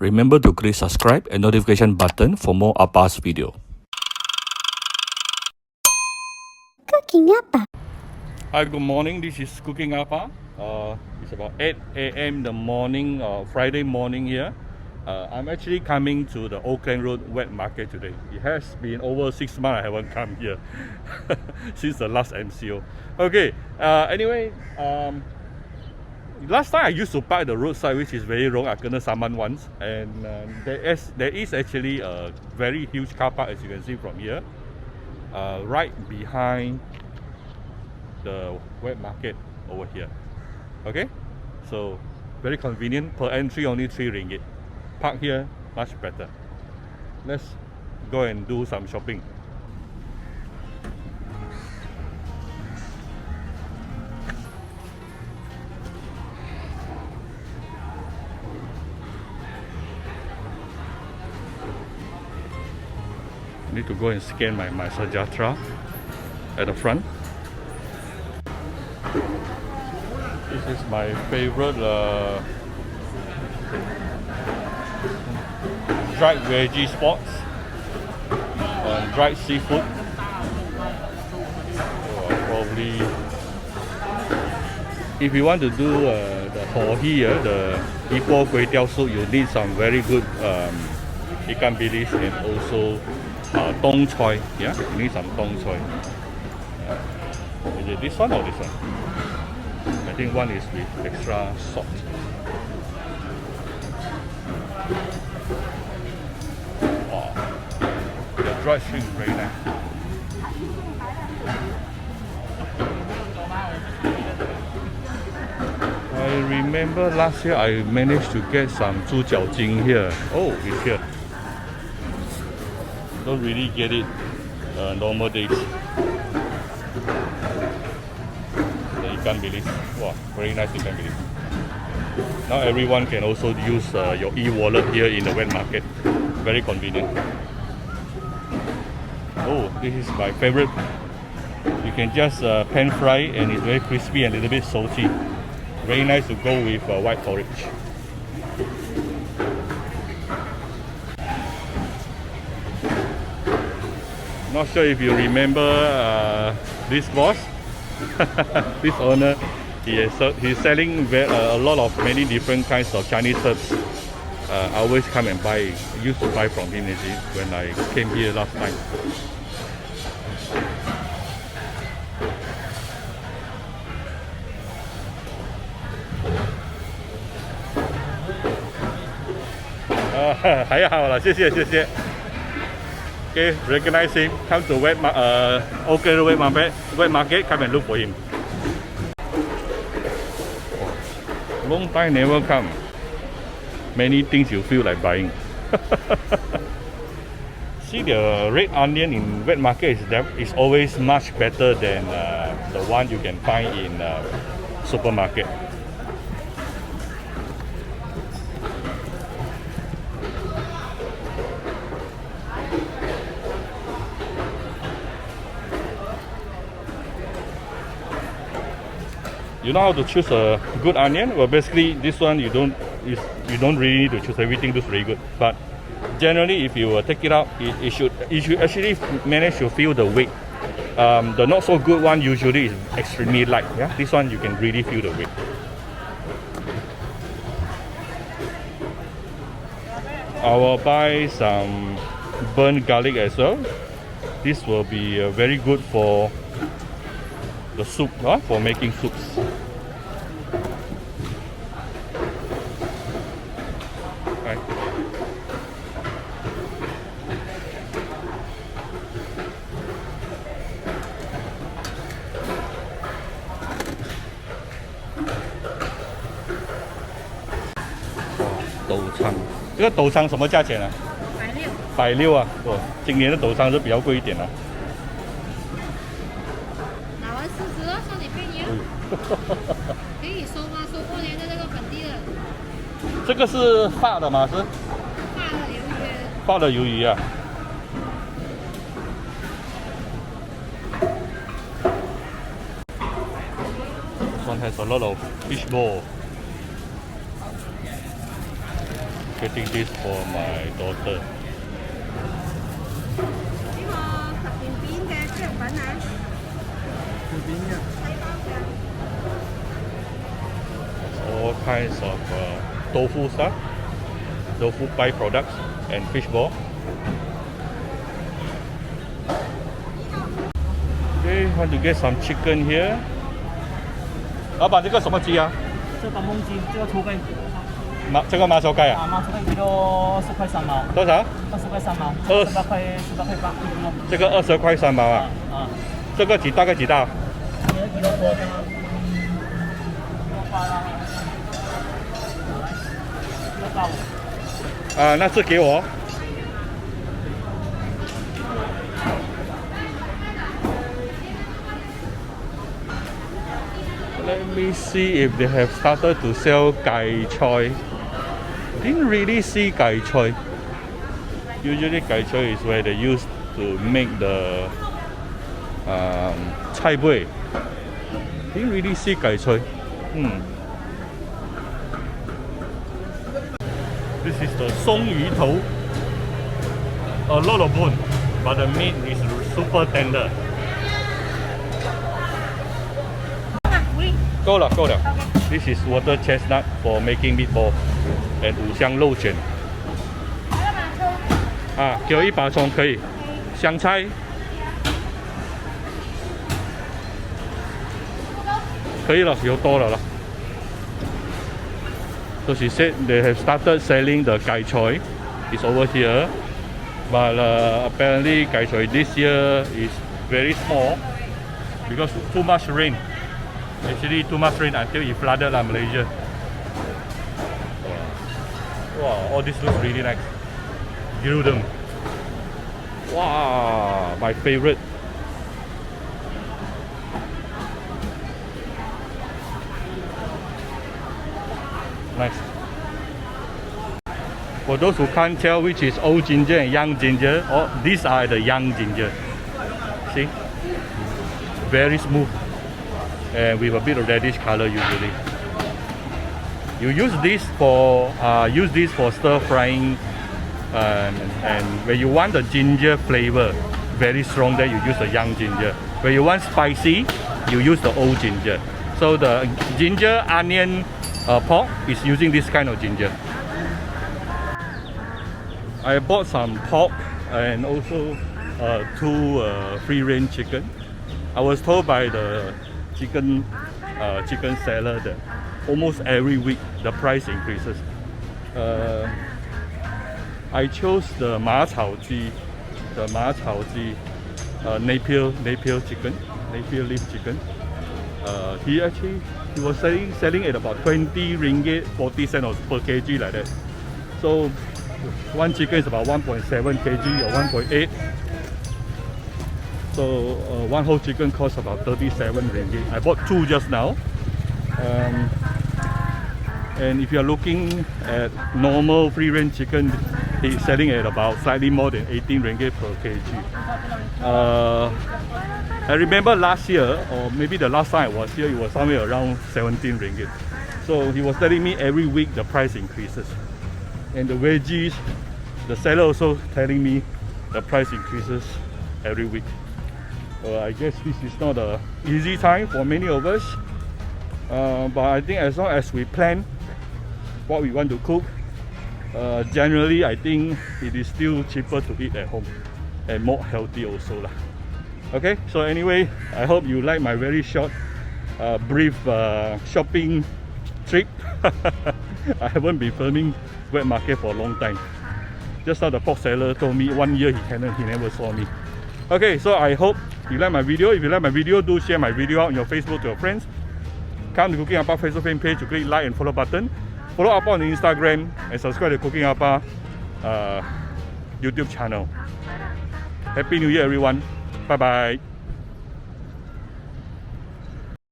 Remember to click subscribe and notification button for more Appa's video. Cooking Appa. Hi, good morning. This is Cooking Appa. It's about 8 a.m. the morning, Friday morning here. I'm actually coming to the Auckland Road wet market today. It has been over 6 months I haven't come here since the last MCO. Okay, anyway, last time I used to park the roadside, which is very wrong. I kena saman once, and there is actually a very huge car park, as you can see from here, right behind the wet market over here. Okay, so very convenient. Per entry only 3 ringgit. Park here much better. Let's go and do some shopping. Need to go and scan my Sajatra at the front. This is my favorite dried veggie spots and dried seafood. So probably, if you want to do the hor here, the ipo kway teow soup, you need some very good ikan bilis and also dong choy. Yeah, you need some dong choy. Is it this one or this one? I think one is with extra salt. Wow, the dried shrimp is very nice. I remember last year I managed to get some 猪脚筋 here. Oh, it's here. Don't really get it normal days. The ikan bilis. Wow, very nice ikan bilis. Now everyone can also use your e-wallet here in the wet market. Very convenient. Oh, this is my favorite. You can just pan fry and it's very crispy and a little bit salty. Very nice to go with white porridge. Not sure if you remember this boss, this owner. He's selling a lot of many different kinds of Chinese herbs. I always come and buy. I used to buy from him when I came here last time. Okay, recognize him. Come to Auckland wet market. Come and look for him. Long time never come. Many things you feel like buying. See, the red onion in wet market is always much better than the one you can find in supermarket. You know how to choose a good onion? Well, basically this one you don't really need to choose. Everything looks very good, but generally if you take it out, you should actually manage to feel the weight. The not so good one usually is extremely light. Yeah, this one you can really feel the weight. I will buy some burnt garlic as well. This will be very good for the soup, for making soups. Right.豆仓，这个豆仓什么价钱啊？160啊！哦，今年的豆仓是比较贵一点啊。可以收吗？收过年的这个本地的。这个是发的吗？是发的鱿鱼。发的鱿鱼啊。This one has a lot of fish ball. getting this for my daughter. 呢個十件邊嘅豬肉粉啊，All kinds of tofu stuff, tofu byproducts, and fish ball. Okay, want to get some chicken here. 老板，这个什么鸡啊？这个焖鸡，这个粗cây。这个麻烧盖啊？麻烧cây 20块3毛。多少？20块3毛。28块8。这个20块3毛啊？啊。这个大概几大？几多多的吗？那是给我。Let me see if they have started to sell gai choy. Didn't really see gai choy. Usually gai choy is where they used to make the cai bui. Didn't really see gai choy. This is the song yu tou. A lot of bone, but the meat is super tender. 够了。This is water chestnut for making meatball and 五香肉卷。啊，给我一把葱可以。香菜。可以了，有多了啦。So she said they have started selling the gai choy. It's over here, but apparently gai choy this year is very small because too much rain. Actually, too much rain until it flooded Malaysia. Wow, all this looks really nice. Grill them. Wow, my favorite. Nice. For those who can't tell which is old ginger and young ginger, these are the young ginger. See? Very smooth. And with a bit of reddish color usually. You use this for stir frying, and when you want the ginger flavor very strong, then you use the young ginger. When you want spicy, you use the old ginger. So the ginger onion pork is using this kind of ginger. I bought some pork and also 2 free-range chicken. I was told by the chicken seller that almost every week the price increases. I chose the 马草鸡 Napier chicken, Napier leaf chicken. He was selling at about 20 ringgit 40 cents per kg like that. So one chicken is about 1.7 kg or 1.8. So one whole chicken costs about 37 ringgit. I bought 2 just now. And if you are looking at normal free-range chicken, he's selling at about slightly more than 18 ringgit per kg. I remember last year, or maybe the last time I was here, it was somewhere around 17 ringgit. So he was telling me every week the price increases. And the veggies, the seller also telling me the price increases every week. I guess this is not an easy time for many of us. But I think as long as we plan what we want to cook, generally I think it is still cheaper to eat at home and more healthy also lah. Okay, so anyway, I hope you like my very short, brief shopping trip. I haven't been filming wet market for a long time. Just now the pork seller told me 1 year he never saw me. Okay, so I hope you like my video. If you like my video, do share my video out on your Facebook to your friends. Come to Cooking Appa Facebook fan page to click like and follow button. Follow Appa on Instagram and subscribe to Cooking Appa YouTube channel. Happy New Year everyone. Bye bye.